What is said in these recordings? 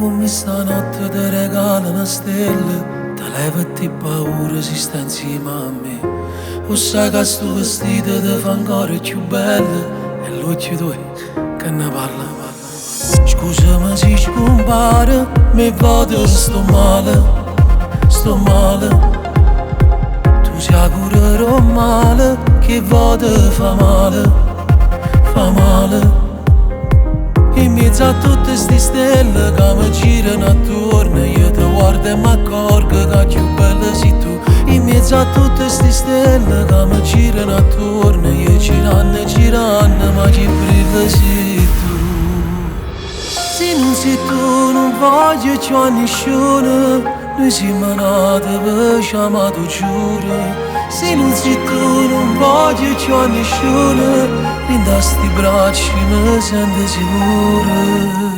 come stanotte ti regala una stella, ti levati paura se stai insieme a me. O sai che sto vestito ti fa ancora più bella, e l'occhio tuoi che ne parla. Scusami se scompare, mi vado sto male, sto male. Tu sai curare male, che vado fa male, fa male. In mezzo a tutte sti stelle che mi girano attorno, io ti guardo e mi accorgo che più bella sei tu. In mezzo a tutte sti stelle che mi girano attorno, io girando, ma chi brilla sei tu. Se non sei tu non voglio più a nessuno, noi siamo nati per chiamato giuro. Se non sei tu non voglio più a nessuno, in sti bracci mi sento sicuro.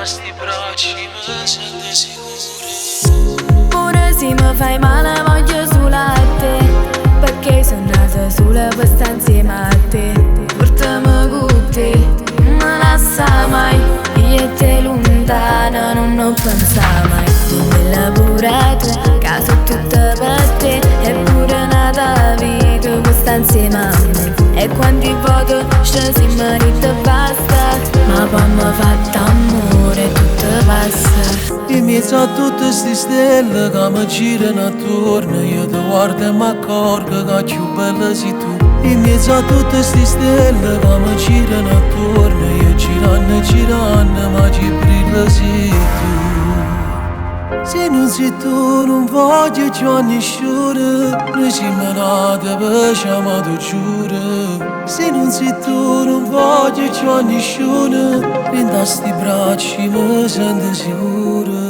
Sti bracci mi sento sicuro. Ora se mi fai male voglio solo a te, perché sono nata sola per stare insieme a te. Portami con te, non mi lascia mai, io e te lontana non pensa mai. Tu mi lavorate, che sono tutta per te, eppure nata vita per stare insieme a me. E quando voto scesi marito basta, ma poi mi fa amore tutto passa. In mezzo a tutte sti stelle che mi girano attorno, io ti guardo e mi accorgo che più bella sei tu. In mezzo a tutte sti stelle che mi girano attorno, io girando, ma chi brilla sei tu. Se non sei tu non voglio più a nessuno, noi siamo nati per chiamato giuro. Se non sei tu non voglio più a nessuno, in sti bracci mi sento sicuro.